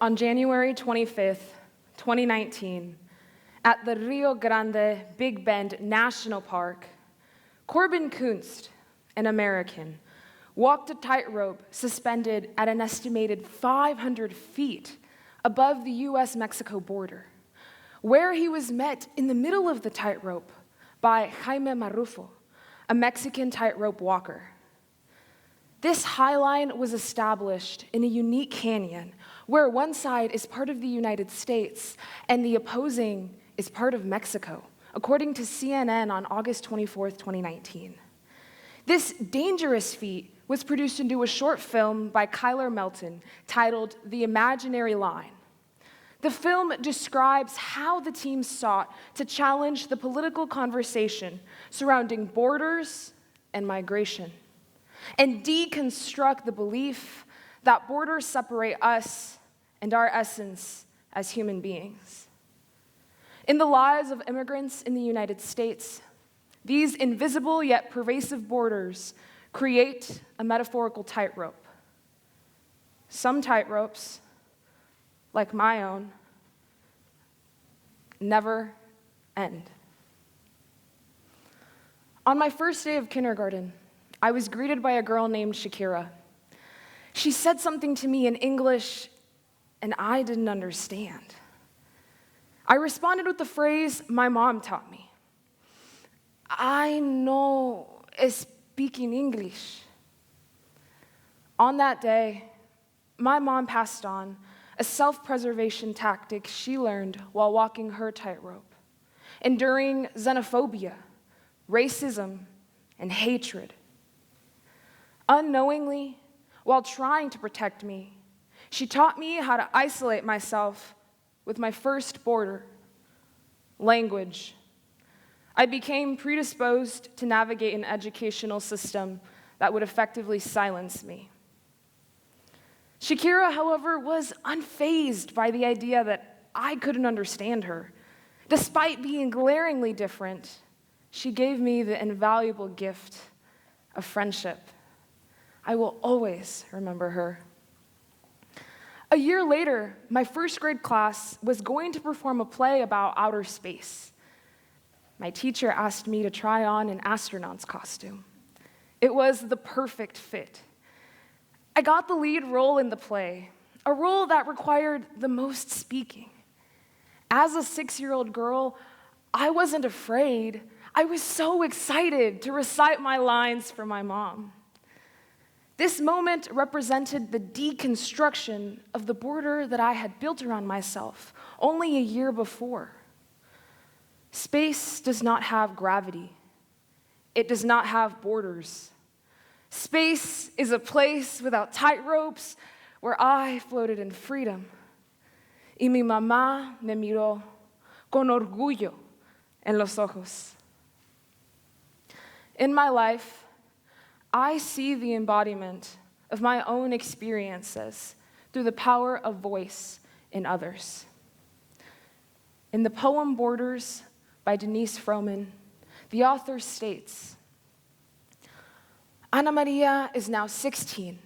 On January 25th, 2019, at the Rio Grande Big Bend National Park, Corbin Kunst, an American, walked a tightrope suspended at an estimated 500 feet above the US-Mexico border, where he was met in the middle of the tightrope by Jaime Marrufo, a Mexican tightrope walker. This high line was established in a unique canyon where one side is part of the United States and the opposing is part of Mexico, according to CNN on August 24th, 2019. This dangerous feat was produced into a short film by Kyler Melton titled The Imaginary Line. The film describes how the team sought to challenge the political conversation surrounding borders and migration, and deconstruct the belief that borders separate us and our essence as human beings. In the lives of immigrants in the United States, these invisible yet pervasive borders create a metaphorical tightrope. Some tightropes, like my own, never end. On my first day of kindergarten, I was greeted by a girl named Shakira. She said something to me in English, and I didn't understand. I responded with the phrase my mom taught me. I know speaking English. On that day, my mom passed on a self-preservation tactic she learned while walking her tightrope, enduring xenophobia, racism, and hatred. Unknowingly, while trying to protect me, she taught me how to isolate myself with my first border, language. I became predisposed to navigate an educational system that would effectively silence me. Shakira, however, was unfazed by the idea that I couldn't understand her. Despite being glaringly different, she gave me the invaluable gift of friendship. I will always remember her. A year later, my first grade class was going to perform a play about outer space. My teacher asked me to try on an astronaut's costume. It was the perfect fit. I got the lead role in the play, a role that required the most speaking. As a 6-year-old girl, I wasn't afraid. I was so excited to recite my lines for my mom. This moment represented the deconstruction of the border that I had built around myself only a year before. Space does not have gravity. It does not have borders. Space is a place without tightropes where I floated in freedom. Y mi mamá me miró con orgullo en los ojos. In my life, I see the embodiment of my own experiences through the power of voice in others. In the poem Borders by Denise Frohman, the author states, Ana Maria is now 16.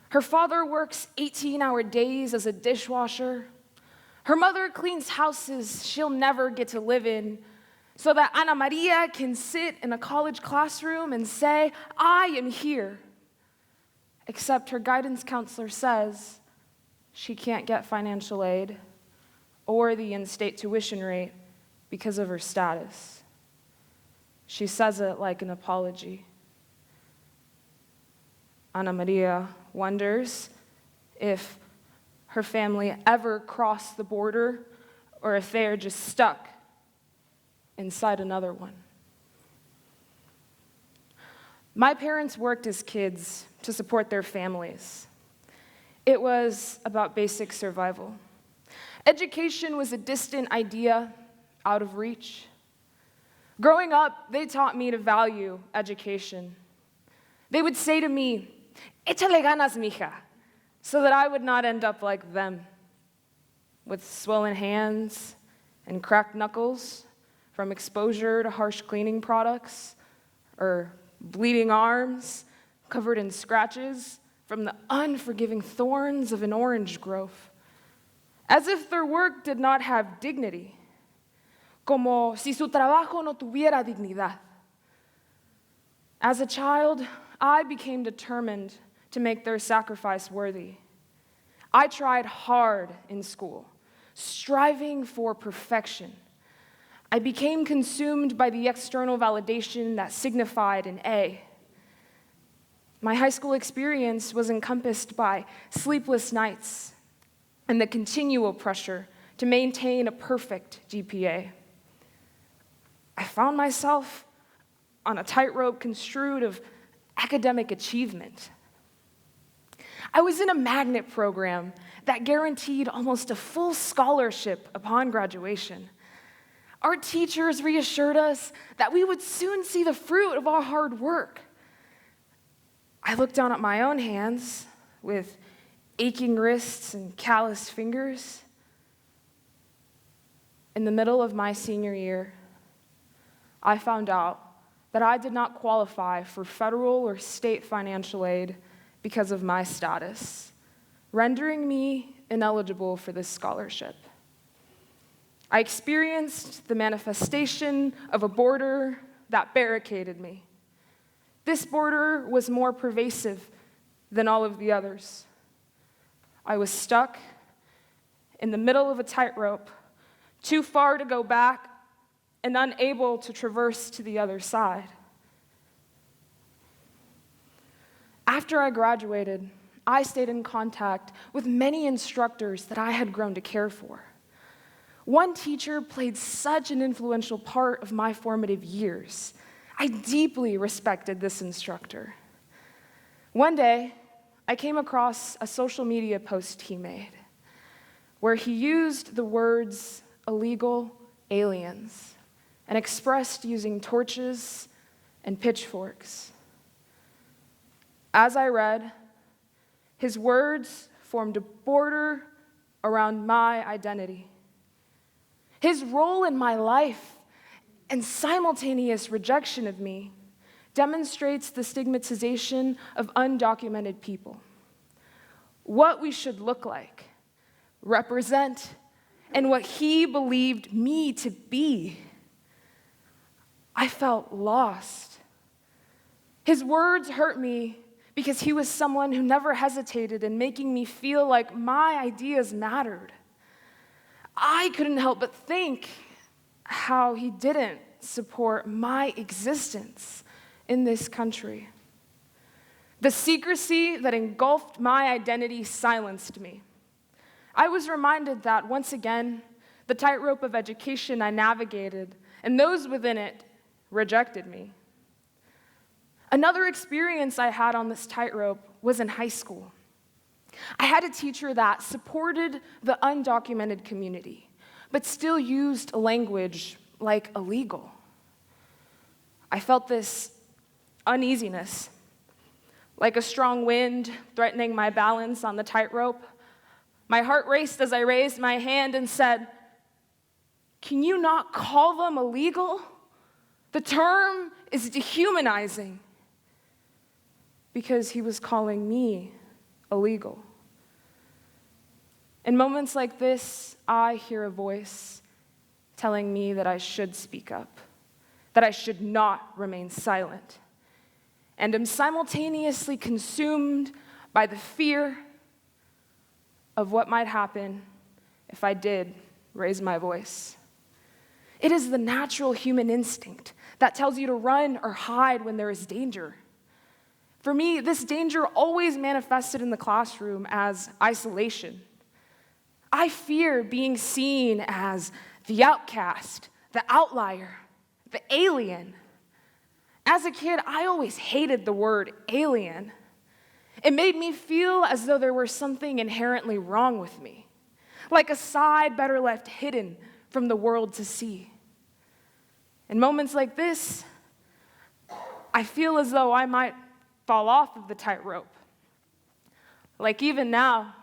Her father works 18-hour days as a dishwasher. Her mother cleans houses she'll never get to live in so that Ana Maria can sit in a college classroom and say, I am here. Except her guidance counselor says she can't get financial aid or the in-state tuition rate because of her status. She says it like an apology. Ana Maria wonders if her family ever crossed the border or if they are just stuck inside another one. My parents worked as kids to support their families. It was about basic survival. Education was a distant idea, out of reach. Growing up, they taught me to value education. They would say to me, échale ganas, mija, so that I would not end up like them, with swollen hands and cracked knuckles from exposure to harsh cleaning products, or bleeding arms covered in scratches from the unforgiving thorns of an orange grove. as if their work did not have dignity, como si su trabajo no tuviera dignidad. As a child, I became determined to make their sacrifice worthy. I tried hard in school, striving for perfection. I became consumed by the external validation that signified an A. My high school experience was encompassed by sleepless nights and the continual pressure to maintain a perfect GPA. I found myself on a tightrope construed of academic achievement. I was in a magnet program that guaranteed almost a full scholarship upon graduation. Our teachers reassured us that we would soon see the fruit of our hard work. I looked down at my own hands with aching wrists and calloused fingers. In the middle of my senior year, I found out that I did not qualify for federal or state financial aid because of my status, rendering me ineligible for this scholarship. I experienced the manifestation of a border that barricaded me. This border was more pervasive than all of the others. I was stuck in the middle of a tightrope, too far to go back and unable to traverse to the other side. After I graduated, I stayed in contact with many instructors that I had grown to care for. One teacher played such an influential part of my formative years. I deeply respected this instructor. One day, I came across a social media post he made where he used the words illegal aliens and expressed using torches and pitchforks. As I read, his words formed a border around my identity. His role in my life and simultaneous rejection of me demonstrates the stigmatization of undocumented people. What we should look like, represent, and what he believed me to be. I felt lost. His words hurt me because he was someone who never hesitated in making me feel like my ideas mattered. I couldn't help but think how he didn't support my existence in this country. The secrecy that engulfed my identity silenced me. I was reminded that, once again, the tightrope of education I navigated and those within it rejected me. Another experience I had on this tightrope was in high school. I had a teacher that supported the undocumented community, but still used language like illegal. I felt this uneasiness, like a strong wind threatening my balance on the tightrope. My heart raced as I raised my hand and said, "Can you not call them illegal? The term is dehumanizing." Because he was calling me illegal. In moments like this, I hear a voice telling me that I should speak up, that I should not remain silent, and am simultaneously consumed by the fear of what might happen if I did raise my voice. It is the natural human instinct that tells you to run or hide when there is danger. For me, this danger always manifested in the classroom as isolation. I fear being seen as the outcast, the outlier, the alien. As a kid, I always hated the word alien. It made me feel as though there was something inherently wrong with me, like a side better left hidden from the world to see. In moments like this, I feel as though I might fall off of the tightrope. Like even now,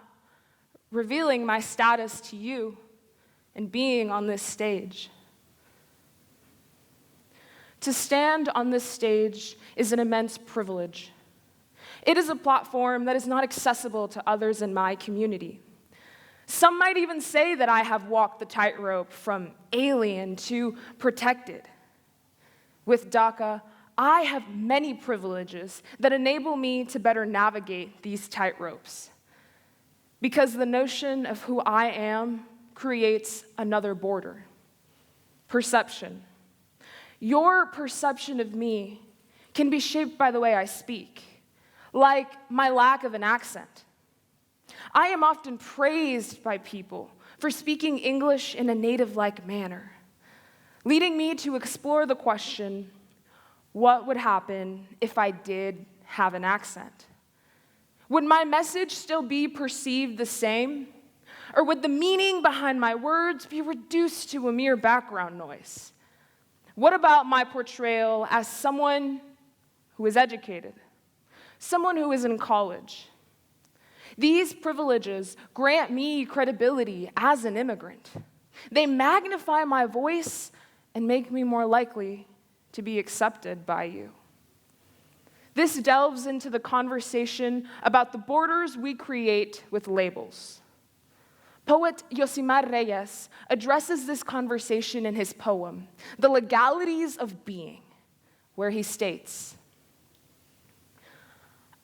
revealing my status to you and being on this stage. To stand on this stage is an immense privilege. It is a platform that is not accessible to others in my community. Some might even say that I have walked the tightrope from alien to protected. With DACA, I have many privileges that enable me to better navigate these tightropes. Because the notion of who I am creates another border: perception. Your perception of me can be shaped by the way I speak, like my lack of an accent. I am often praised by people for speaking English in a native-like manner, leading me to explore the question, what would happen if I did have an accent? Would my message still be perceived the same? Or would the meaning behind my words be reduced to a mere background noise? What about my portrayal as someone who is educated, someone who is in college? These privileges grant me credibility as an immigrant. They magnify my voice and make me more likely to be accepted by you. This delves into the conversation about the borders we create with labels. Poet Yosimar Reyes addresses this conversation in his poem, The Legalities of Being, where he states,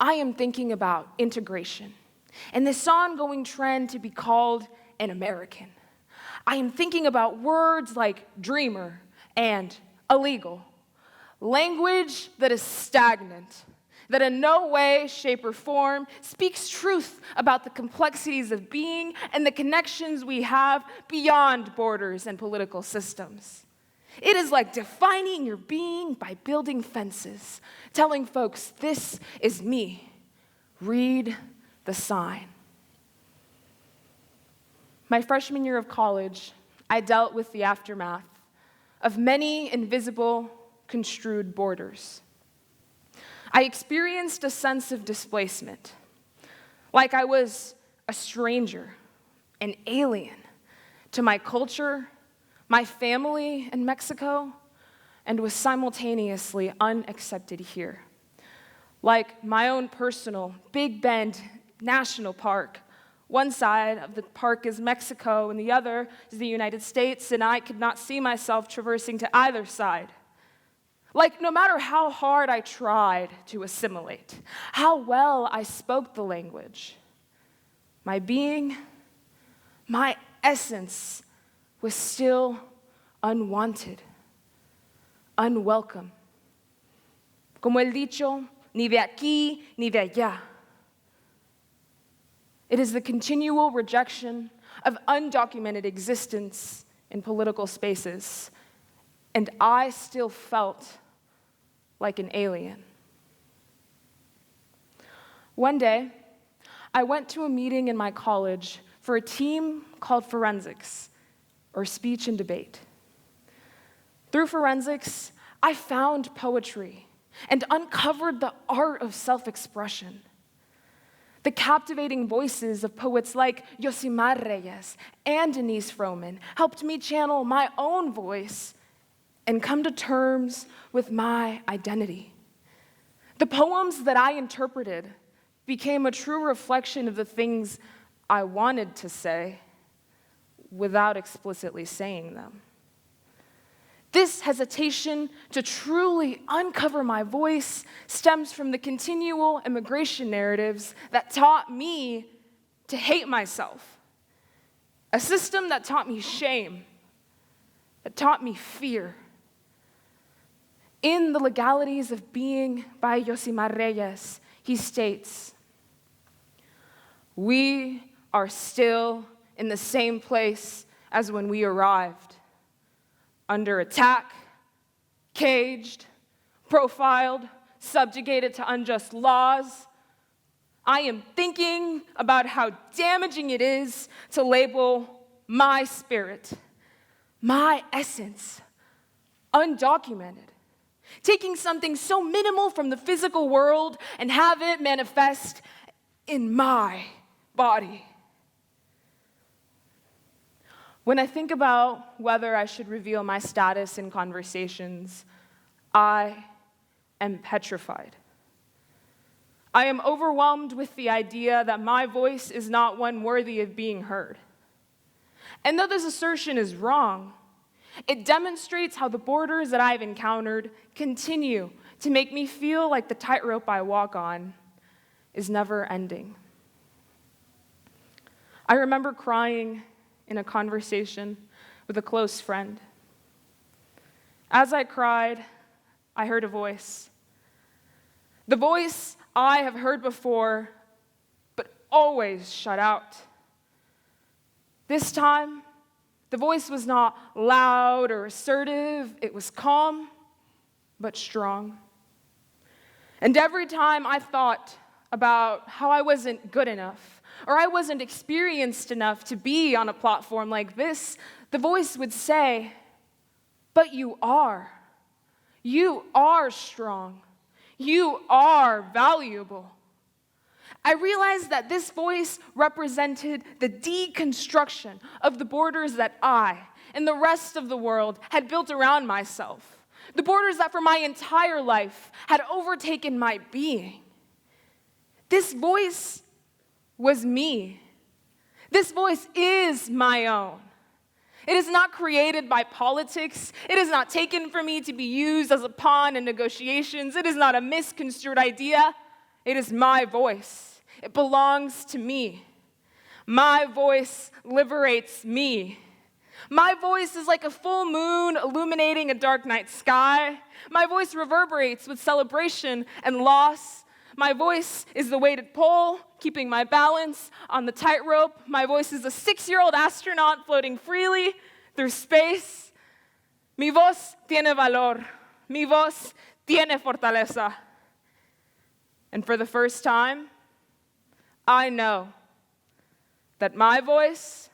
I am thinking about integration and this ongoing trend to be called an American. I am thinking about words like dreamer and illegal, language that is stagnant, that in no way, shape, or form speaks truth about the complexities of being and the connections we have beyond borders and political systems. It is like defining your being by building fences, telling folks, this is me. Read the sign. My freshman year of college, I dealt with the aftermath of many invisible, construed borders. I experienced a sense of displacement, like I was a stranger, an alien to my culture, my family in Mexico, and was simultaneously unaccepted here. Like my own personal Big Bend National Park. One side of the park is Mexico and the other is the United States, and I could not see myself traversing to either side. Like no matter how hard I tried to assimilate, how well I spoke the language, my being, my essence was still unwanted, unwelcome. Como el dicho, ni de aquí ni de allá. It is the continual rejection of undocumented existence in political spaces, and I still felt like an alien. One day, I went to a meeting in my college for a team called Forensics, or Speech and Debate. Through forensics, I found poetry and uncovered the art of self-expression. The captivating voices of poets like Yosimar Reyes and Denise Froman helped me channel my own voice and come to terms with my identity. The poems that I interpreted became a true reflection of the things I wanted to say without explicitly saying them. This hesitation to truly uncover my voice stems from the continual immigration narratives that taught me to hate myself. A system that taught me shame, that taught me fear. In The Legalities of Being by Yosimar Reyes, he states, we are still in the same place as when we arrived. Under attack, caged, profiled, subjugated to unjust laws. I am thinking about how damaging it is to label my spirit, my essence, undocumented. Taking something so minimal from the physical world and have it manifest in my body. When I think about whether I should reveal my status in conversations, I am petrified. I am overwhelmed with the idea that my voice is not one worthy of being heard. And though this assertion is wrong, it demonstrates how the borders that I've encountered continue to make me feel like the tightrope I walk on is never ending. I remember crying in a conversation with a close friend. As I cried, I heard a voice. The voice I have heard before, but always shut out. This time, the voice was not loud or assertive. It was calm, but strong. And every time I thought about how I wasn't good enough, or I wasn't experienced enough to be on a platform like this, the voice would say, "But you are. You are strong. You are valuable." I realized that this voice represented the deconstruction of the borders that I and the rest of the world had built around myself, the borders that for my entire life had overtaken my being. This voice was me. This voice is my own. It is not created by politics. It is not taken from me to be used as a pawn in negotiations. It is not a misconstrued idea. It is my voice. It belongs to me. My voice liberates me. My voice is like a full moon illuminating a dark night sky. My voice reverberates with celebration and loss. My voice is the weighted pole, keeping my balance on the tightrope. My voice is a 6-year-old astronaut floating freely through space. Mi voz tiene valor. Mi voz tiene fortaleza. And for the first time, I know that my voice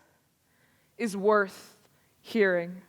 is worth hearing.